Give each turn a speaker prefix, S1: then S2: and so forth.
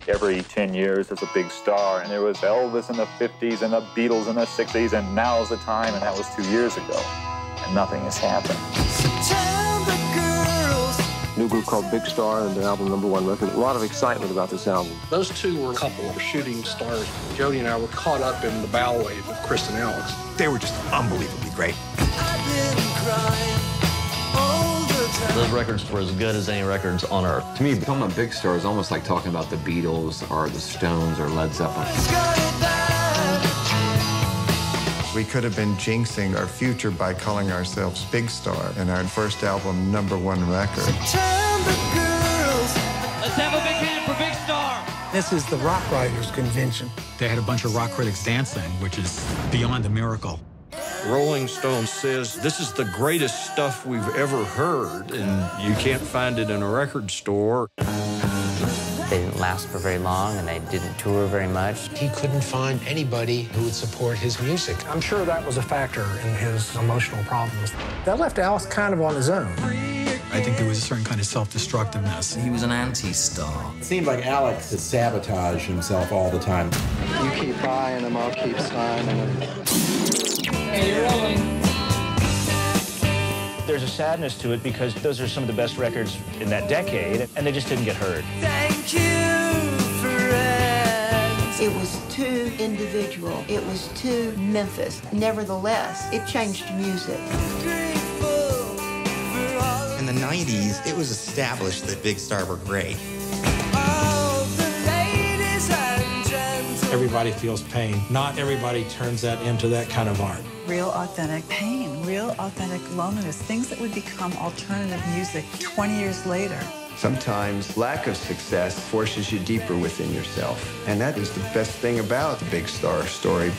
S1: Every 10 years there's a big star, and there was Elvis in the 50s and the Beatles in the 60s, and now's the time, and that was 2 years ago. And nothing has happened.
S2: New group called Big Star, and their album #1 record. A lot of excitement about this album.
S3: Those two were a couple of shooting stars. Jody and I were caught up in the bow wave of Chris and Alex.
S4: They were just unbelievably great.
S5: Those records were as good as any records on earth.
S6: To me, becoming a big star is almost like talking about the Beatles or the Stones or Led Zeppelin.
S7: We could have been jinxing our future by calling ourselves Big Star and our first album #1 record.
S8: Let's have a big hand for Big Star.
S9: This is the Rock Writers Convention.
S10: They had a bunch of rock critics dancing, which is beyond a miracle.
S3: Rolling Stone says, this is the greatest stuff we've ever heard, and you can't find it in a record store.
S11: They didn't last for very long, and they didn't tour very much.
S9: He couldn't find anybody who would support his music. I'm sure that was a factor in his emotional problems. That left Alex kind of on his own.
S10: I think there was a certain kind of self-destructiveness.
S8: He was an anti-star.
S12: It seemed like Alex had sabotaged himself all the time.
S2: You keep buying them, I'll keep signing them.
S8: Hey, you're rolling.
S5: There's a sadness to it because those are some of the best records in that decade, and they just didn't get heard.
S13: Thank you, friends. It was too individual. It was too Memphis. Nevertheless, it changed music.
S14: In the 90s, it was established that Big Star were great.
S9: Everybody feels pain. Not everybody turns that into that kind of art.
S15: Real authentic pain, real authentic loneliness, things that would become alternative music 20 years later.
S6: Sometimes lack of success forces you deeper within yourself. And that is the best thing about the Big Star story.